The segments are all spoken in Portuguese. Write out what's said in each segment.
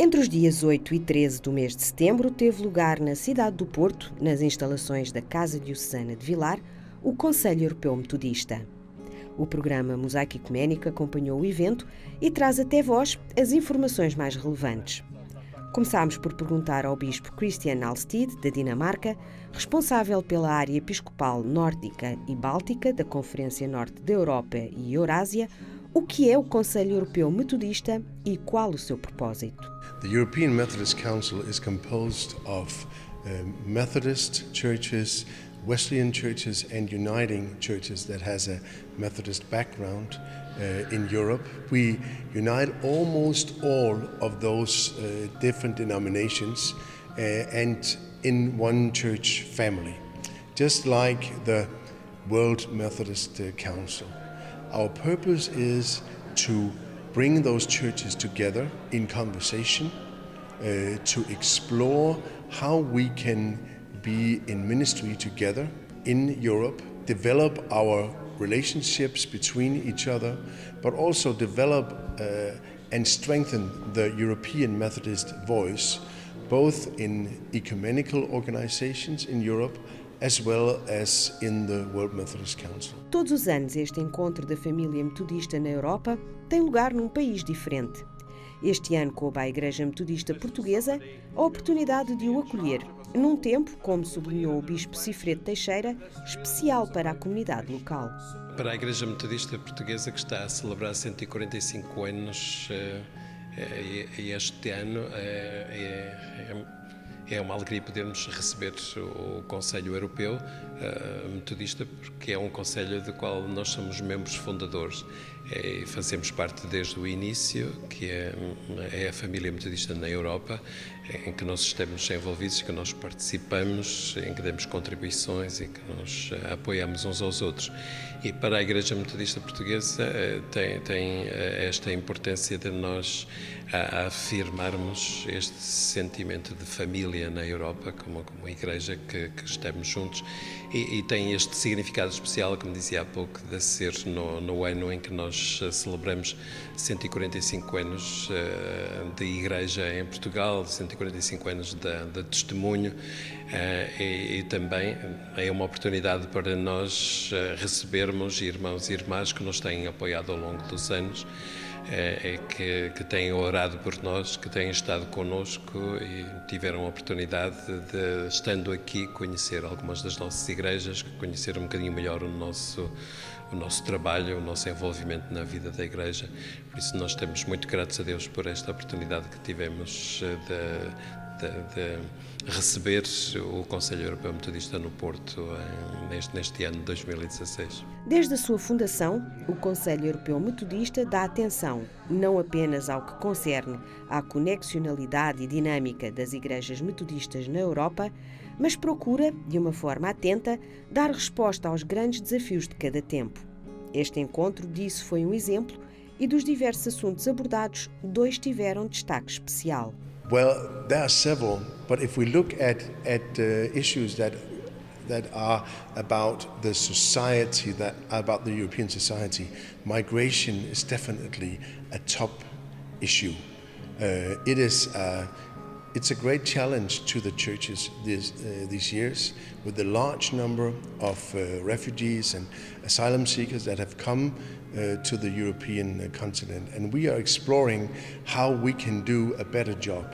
Entre os dias 8 e 13 do mês de setembro, teve lugar na cidade do Porto, nas instalações da Casa Diocesana de Vilar, o Conselho Europeu Metodista. O programa Mosaico Ecuménico acompanhou o evento e traz até vós as informações mais relevantes. Começámos por perguntar ao bispo Christian Alsted, da Dinamarca, responsável pela área episcopal nórdica e báltica da Conferência Norte da Europa e Eurásia, o que é o Conselho Europeu Metodista e qual o seu propósito. The European Methodist Council is composed of Methodist churches, Wesleyan churches and uniting churches that has a Methodist background in Europe. We unite almost all of those different denominations and in one church family, just like the World Methodist Council. Our purpose is to bring those churches together in conversation, to explore how we can be in ministry together in Europe, develop our relationships between each other, but also develop and strengthen the European Methodist voice, both in ecumenical organizations in Europe as well as in the World Methodist Council. Todos os anos este encontro da família metodista na Europa tem lugar num país diferente. Este ano coube à Igreja Metodista Portuguesa a oportunidade de o acolher, num tempo, como sublinhou o bispo Cifredo Teixeira, especial para a comunidade local. Para a Igreja Metodista Portuguesa, que está a celebrar 145 anos este ano, é uma alegria podermos receber o Conselho Europeu Metodista, porque é um conselho do qual nós somos membros fundadores e fazemos parte desde o início, que é a família metodista na Europa, em que nós estamos envolvidos, que nós participamos, em que damos contribuições e que nós apoiamos uns aos outros. E para a Igreja Metodista Portuguesa tem esta importância de nós afirmarmos este sentimento de família na Europa, como igreja que estamos juntos, e tem este significado especial, como dizia há pouco, de ser no ano em que nós celebramos 145 anos de igreja em Portugal, 145 anos de testemunho, e também é uma oportunidade para nós recebermos irmãos e irmãs que nos têm apoiado ao longo dos anos, que têm orado por nós, que têm estado connosco e tiveram a oportunidade de, estando aqui, conhecer algumas das nossas igrejas, conhecer um bocadinho melhor o nosso trabalho, o nosso envolvimento na vida da Igreja. Por isso nós estamos muito gratos a Deus por esta oportunidade que tivemos de receber o Conselho Europeu Metodista no Porto neste ano de 2016. Desde a sua fundação, o Conselho Europeu Metodista dá atenção não apenas ao que concerne à conexionalidade e dinâmica das igrejas metodistas na Europa, mas procura, de uma forma atenta, dar resposta aos grandes desafios de cada tempo. Este encontro disso foi um exemplo e dos diversos assuntos abordados, 2 tiveram destaque especial. Well, there are several, but if we look at issues that are about the society, about the European society, migration is definitely a top issue. It's a great challenge to the churches these years, with the large number of refugees and asylum seekers that have come to the European continent. And we are exploring how we can do a better job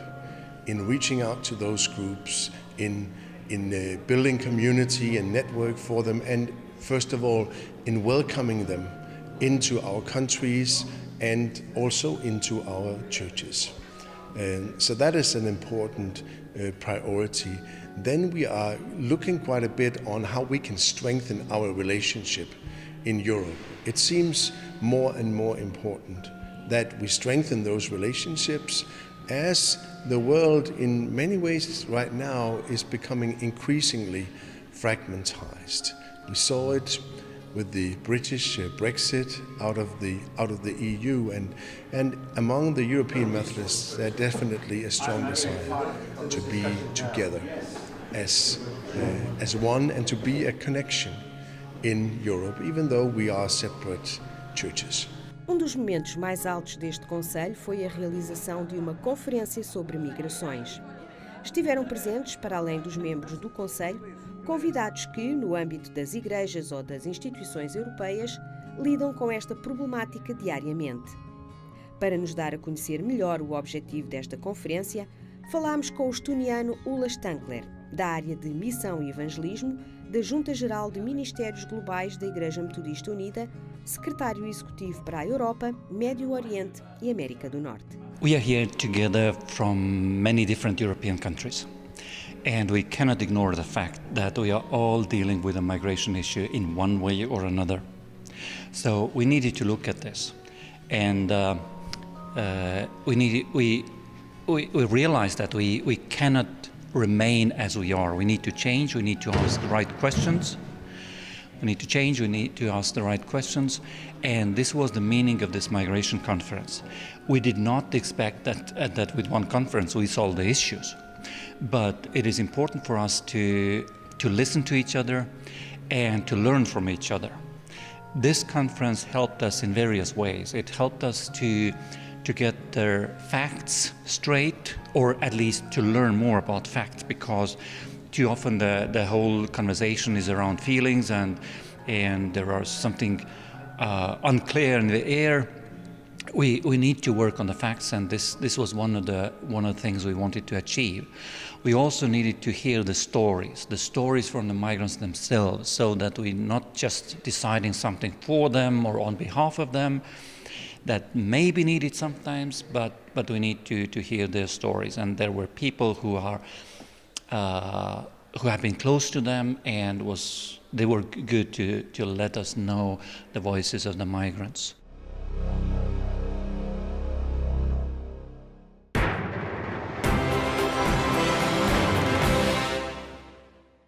in reaching out to those groups, in building community and network for them, and first of all, in welcoming them into our countries and also into our churches. So that is an important priority. Then we are looking quite a bit on how we can strengthen our relationship in Europe. It seems more and more important that we strengthen those relationships, as the world in many ways right now is becoming increasingly fragmentized. We saw it with the British Brexit out of the EU, and among the European Methodists, there's definitely a strong desire to be together as one and to be a connection in Europe, even though we are separate churches. Um dos momentos mais altos deste Conselho foi a realização de uma conferência sobre migrações. Estiveram presentes, para além dos membros do Conselho, convidados que, no âmbito das igrejas ou das instituições europeias, lidam com esta problemática diariamente. Para nos dar a conhecer melhor o objetivo desta conferência, falámos com o estoniano Ulla Stankler, da área de Missão e Evangelismo da Junta-Geral de Ministérios Globais da Igreja Metodista Unida, secretário executivo para a Europa, Médio Oriente e América do Norte. We are here together from many different European countries, and we cannot ignore the fact that we are all dealing with a migration issue in one way or another. So we needed to look at this, and we realized that we cannot remain as we are. We need to change. We need to ask the right questions. We need to change. We need to ask the right questions. And this was the meaning of this migration conference. We did not expect that with one conference we solve the issues. But it is important for us to listen to each other and to learn from each other. This conference helped us in various ways. It helped us to get the facts straight, or at least to learn more about facts, because too often the whole conversation is around feelings and there are something unclear in the air. We need to work on the facts, and this was one of the things we wanted to achieve. We also needed to hear the stories from the migrants themselves, so that we're not just deciding something for them or on behalf of them that may be needed sometimes, but we need to hear their stories. And there were people who have been close to them, and they were good to let us know the voices of the migrants.